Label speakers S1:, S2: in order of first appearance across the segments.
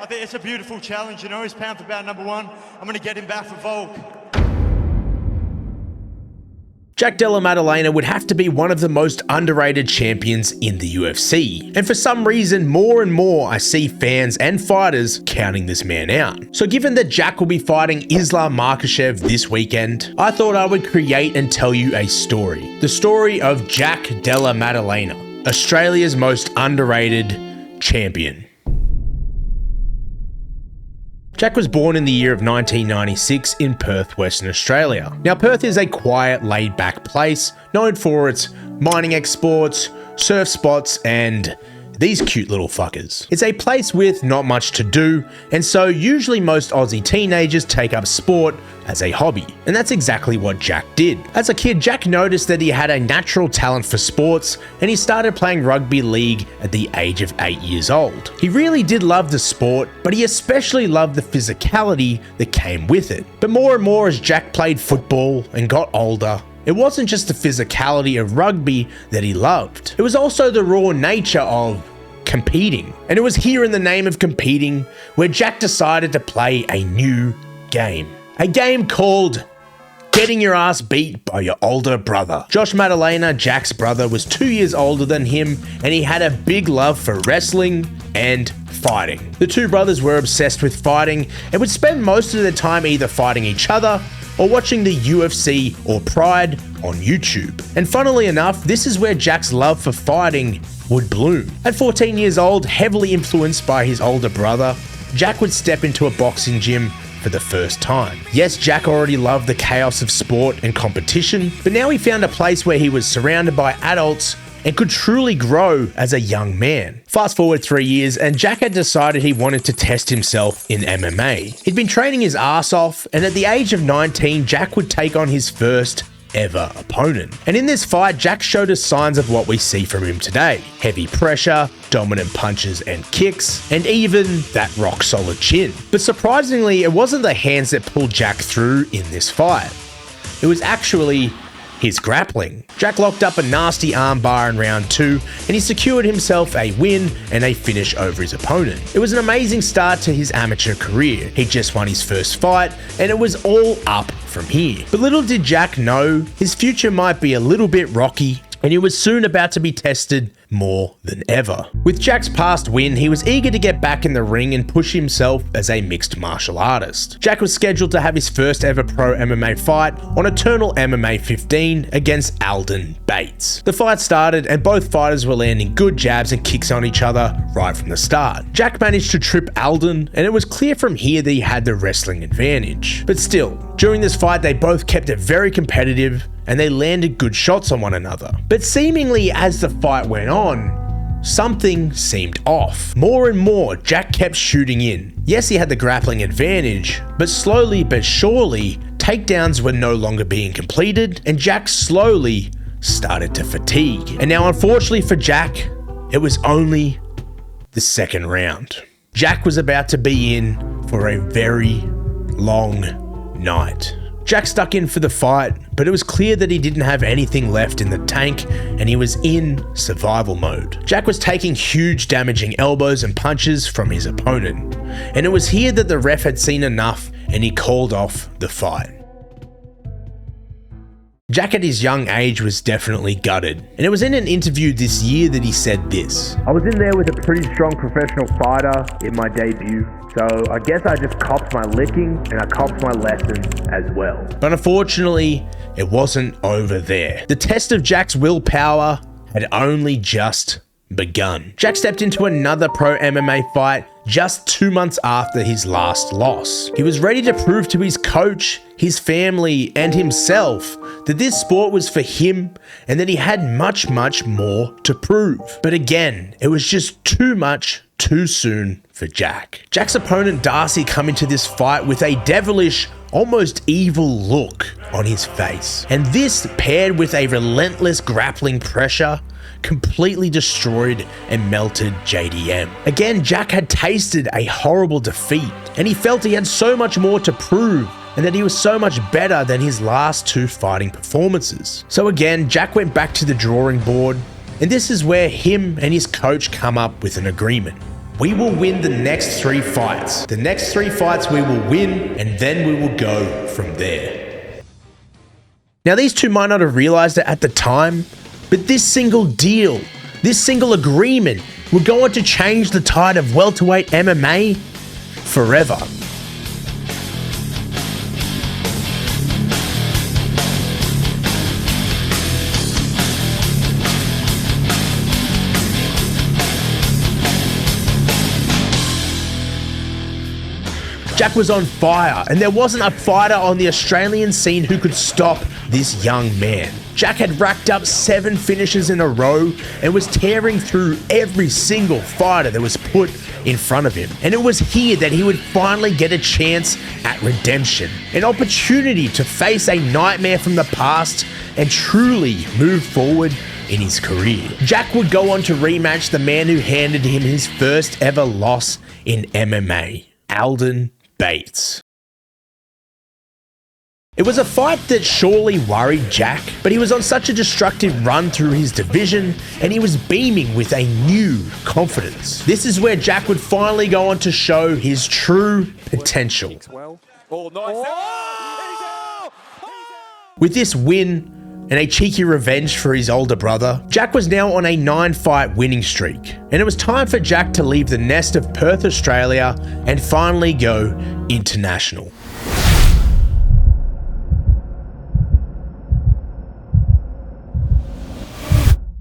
S1: I think it's a beautiful challenge, you know. He's pound for pound number one. I'm going to get him back for Volk.
S2: Jack Della Maddalena would have to be one of the most underrated champions in the UFC. And for some reason, more and more I see fans and fighters counting this man out. So given that Jack will be fighting Islam Makhachev this weekend, I thought I would create and tell you a story. The story of Jack Della Maddalena, Australia's most underrated champion. Jack was born in the year of 1996 in Perth, Western Australia. Now, Perth is a quiet, laid-back place known for its mining exports, surf spots, and these cute little fuckers. It's a place with not much to do, and so usually most Aussie teenagers take up sport as a hobby. And that's exactly what Jack did. As a kid, Jack noticed that he had a natural talent for sports, and he started playing rugby league at the age of 8 years old. He really did love the sport, but he especially loved the physicality that came with it. But more and more as Jack played football and got older, it wasn't just the physicality of rugby that he loved. It was also the raw nature of competing. And it was here in the name of competing where Jack decided to play a new game. A game called getting your ass beat by your older brother. Josh Maddalena, Jack's brother, was 2 years older than him, and he had a big love for wrestling and fighting. The two brothers were obsessed with fighting and would spend most of their time either fighting each other or watching the UFC or Pride on YouTube. And funnily enough, this is where Jack's love for fighting would bloom. At 14 years old, heavily influenced by his older brother, Jack would step into a boxing gym for the first time. Yes, Jack already loved the chaos of sport and competition, but now he found a place where he was surrounded by adults and could truly grow as a young man. Fast forward 3 years, and Jack had decided he wanted to test himself in MMA. He'd been training his ass off, and at the age of 19, Jack would take on his first ever opponent. And in this fight, Jack showed us signs of what we see from him today. Heavy pressure, dominant punches and kicks, and even that rock solid chin. But surprisingly, it wasn't the hands that pulled Jack through in this fight. It was actually his grappling. Jack locked up a nasty armbar in round 2, and he secured himself a win and a finish over his opponent. It was an amazing start to his amateur career. He just won his first fight, and it was all up from here. But little did Jack know, his future might be a little bit rocky, and he was soon about to be tested more than ever. With Jack's past win, he was eager to get back in the ring and push himself as a mixed martial artist. Jack was scheduled to have his first ever pro MMA fight on Eternal MMA 15 against Alden Bates. The fight started and both fighters were landing good jabs and kicks on each other right from the start. Jack managed to trip Alden, and it was clear from here that he had the wrestling advantage. But still, during this fight they both kept it very competitive and they landed good shots on one another. But seemingly as the fight went on, something seemed off. More and more, Jack kept shooting in. Yes, he had the grappling advantage, but slowly but surely, takedowns were no longer being completed, and Jack slowly started to fatigue. And now, unfortunately for Jack, it was only the second round. Jack was about to be in for a very long night. Jack stuck in for the fight, but it was clear that he didn't have anything left in the tank and he was in survival mode. Jack was taking huge damaging elbows and punches from his opponent, and it was here that the ref had seen enough and he called off the fight. Jack at his young age was definitely gutted, and it was in an interview this year that he said this.
S3: I was in there with a pretty strong professional fighter in my debut, so I guess I just copped my licking and I copped my lesson as well.
S2: But unfortunately, it wasn't over there. The test of Jack's willpower had only just begun. Jack stepped into another pro MMA fight just 2 months after his last loss. He was ready to prove to his coach, his family, and himself that this sport was for him and that he had much, much more to prove. But again, it was just too much too soon for Jack. Jack's opponent Darcy come into this fight with a devilish, almost evil look on his face. And this, paired with a relentless grappling pressure, completely destroyed and melted JDM. Again, Jack had tasted a horrible defeat, and he felt he had so much more to prove and that he was so much better than his last 2 fighting performances. So again, Jack went back to the drawing board, and this is where him and his coach come up with an agreement. we will win the next 3 fights. The next 3 fights we will win, and then we will go from there. Now, these two might not have realized it at the time, but this single deal, this single agreement would go on to change the tide of welterweight MMA forever. Jack was on fire, and there wasn't a fighter on the Australian scene who could stop this young man. Jack had racked up 7 finishes in a row and was tearing through every single fighter that was put in front of him. And it was here that he would finally get a chance at redemption, an opportunity to face a nightmare from the past and truly move forward in his career. Jack would go on to rematch the man who handed him his first ever loss in MMA, Alden Bates. It was a fight that surely worried Jack, but he was on such a destructive run through his division, and he was beaming with a new confidence. This is where Jack would finally go on to show his true potential. With this win and a cheeky revenge for his older brother, Jack was now on a 9-fight winning streak, and it was time for Jack to leave the nest of Perth, Australia, and finally go international.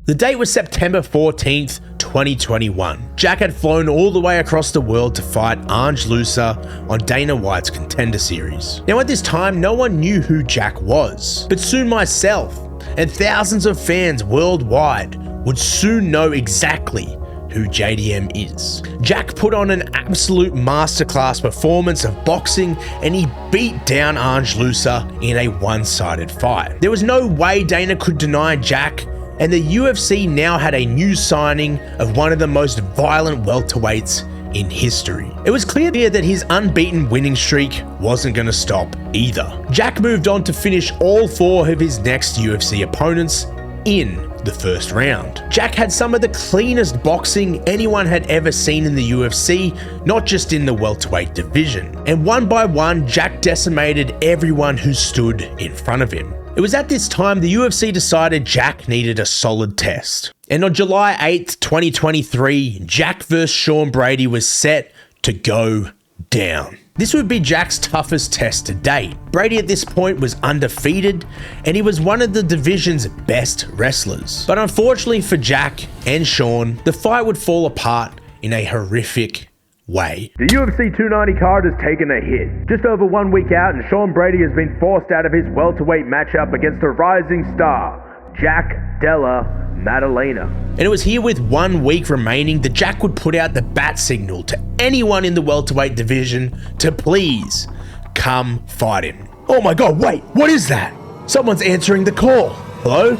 S2: The date was September 14th, 2021. Jack had flown all the way across the world to fight Ange Looser on Dana White's Contender Series. Now, at this time, no one knew who Jack was, but soon myself and thousands of fans worldwide would soon know exactly who JDM is. Jack put on an absolute masterclass performance of boxing, and he beat down Ange Looser in a one-sided fight. There was no way Dana could deny Jack, and the UFC now had a new signing of one of the most violent welterweights in history. It was clear that his unbeaten winning streak wasn't going to stop either. Jack moved on to finish all 4 of his next UFC opponents in the first round. Jack had some of the cleanest boxing anyone had ever seen in the UFC, not just in the welterweight division. And one by one, Jack decimated everyone who stood in front of him. It was at this time the UFC decided Jack needed a solid test. And on July 8th, 2023, Jack vs. Sean Brady was set to go down. This would be Jack's toughest test to date. Brady at this point was undefeated, and he was one of the division's best wrestlers. But unfortunately for Jack and Sean, the fight would fall apart in a horrific way.
S3: The UFC 290 card has taken a hit. Just over 1 week out, and Sean Brady has been forced out of his welterweight matchup against a rising star, Jack Della Maddalena.
S2: And it was here with 1 week remaining that Jack would put out the bat signal to anyone in the welterweight division to please come fight him. Oh my god, wait, what is that? Someone's answering the call. Hello?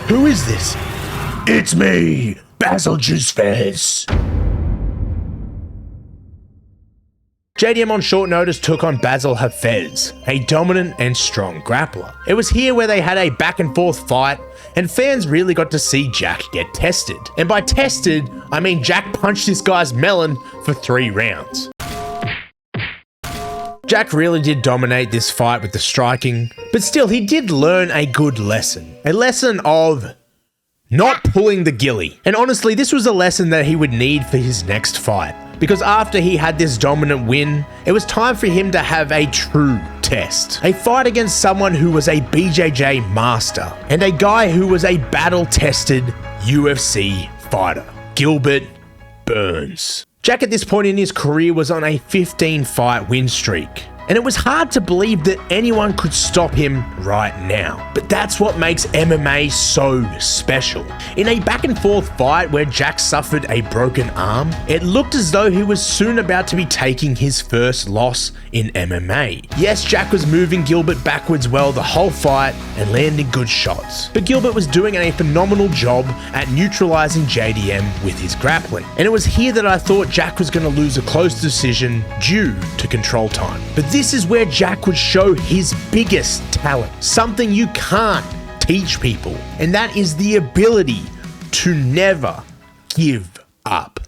S2: Who is this? It's me, Basil Juicefez. JDM on short notice took on Basil Hafez, a dominant and strong grappler. It was here where they had a back and forth fight, and fans really got to see Jack get tested. And by tested, I mean Jack punched this guy's melon for 3 rounds. Jack really did dominate this fight with the striking, but still he did learn a good lesson. A lesson of not pulling the ghillie. And honestly, this was a lesson that he would need for his next fight. Because after he had this dominant win, it was time for him to have a true test. A fight against someone who was a BJJ master, and a guy who was a battle-tested UFC fighter, Gilbert Burns. Jack at this point in his career was on a 15-fight win streak, and it was hard to believe that anyone could stop him right now. But that's what makes MMA so special. In a back and forth fight where Jack suffered a broken arm, it looked as though he was soon about to be taking his first loss in MMA. Yes, Jack was moving Gilbert backwards well the whole fight and landing good shots, but Gilbert was doing a phenomenal job at neutralizing JDM with his grappling. And it was here that I thought Jack was going to lose a close decision due to control time. But this is where Jack would show his biggest talent, something you can't teach people, and that is the ability to never give up.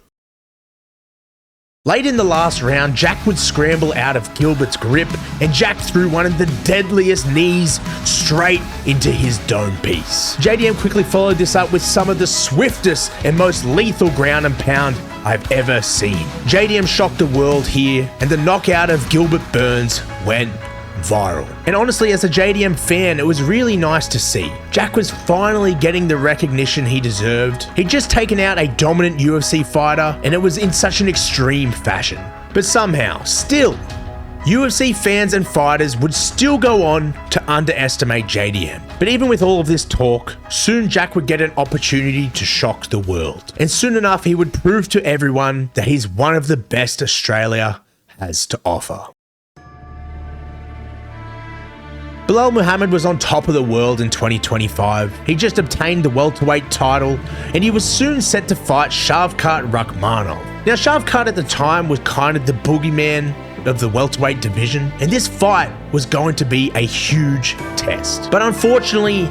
S2: Late in the last round, Jack would scramble out of Gilbert's grip, and Jack threw one of the deadliest knees straight into his dome piece. JDM quickly followed this up with some of the swiftest and most lethal ground and pound I've ever seen. JDM shocked the world here, and the knockout of Gilbert Burns went viral. And honestly, as a JDM fan, it was really nice to see. Jack was finally getting the recognition he deserved. He'd just taken out a dominant UFC fighter, and it was in such an extreme fashion. But somehow, still, UFC fans and fighters would still go on to underestimate JDM. But even with all of this talk, soon Jack would get an opportunity to shock the world. And soon enough, he would prove to everyone that he's one of the best Australia has to offer. Belal Muhammad was on top of the world in 2025. He just obtained the welterweight title, and he was soon set to fight Shavkat Rakhmonov. Now, Shavkat at the time was kind of the boogeyman of the welterweight division, and this fight was going to be a huge test. But unfortunately,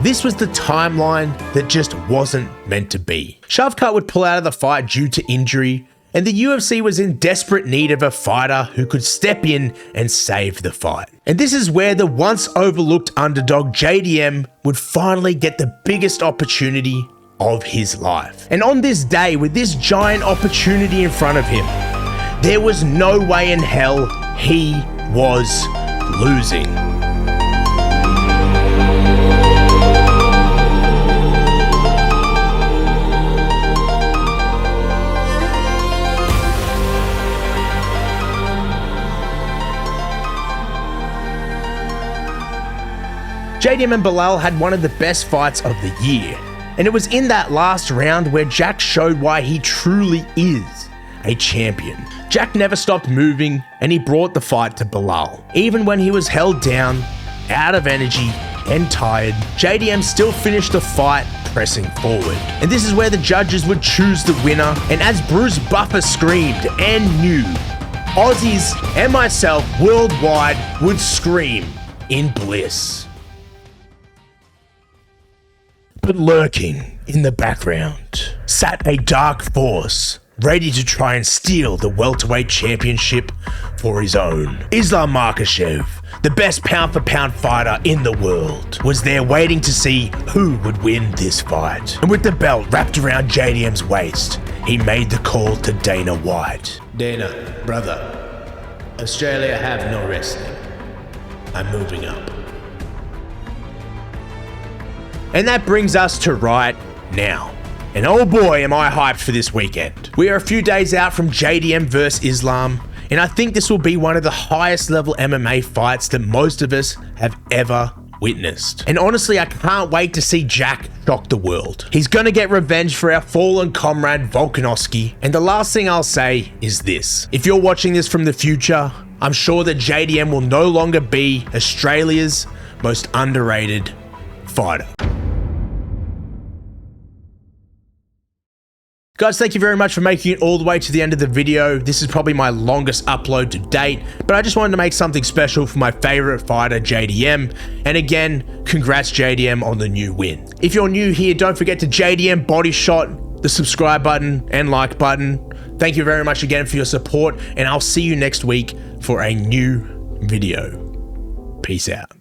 S2: this was the timeline that just wasn't meant to be. Shavkat would pull out of the fight due to injury, and the UFC was in desperate need of a fighter who could step in and save the fight. And this is where the once overlooked underdog JDM would finally get the biggest opportunity of his life. And on this day, with this giant opportunity in front of him, there was no way in hell he was losing. JDM and Belal had one of the best fights of the year, and it was in that last round where Jack showed why he truly is a champion. Jack never stopped moving, and he brought the fight to Belal. Even when he was held down, out of energy, and tired, JDM still finished the fight pressing forward. And this is where the judges would choose the winner, and as Bruce Buffer screamed and knew, Aussies and myself worldwide would scream in bliss. But lurking in the background sat a dark force ready to try and steal the welterweight championship for his own. Islam Makhachev, the best pound-for-pound fighter in the world, was there waiting to see who would win this fight. And with the belt wrapped around JDM's waist, he made the call to Dana White. Dana, brother, Australia have no wrestling. I'm moving up. And that brings us to right now. And oh boy, am I hyped for this weekend. We are a few days out from JDM vs Islam, and I think this will be one of the highest level MMA fights that most of us have ever witnessed. And honestly, I can't wait to see Jack shock the world. He's gonna get revenge for our fallen comrade Volkanovski. And the last thing I'll say is this. If you're watching this from the future, I'm sure that JDM will no longer be Australia's most underrated fighter. Guys, thank you very much for making it all the way to the end of the video. This is probably my longest upload to date, but I just wanted to make something special for my favorite fighter, JDM. And again, congrats JDM on the new win. If you're new here, don't forget to JDM body shot, the subscribe button and like button. Thank you very much again for your support, and I'll see you next week for a new video. Peace out.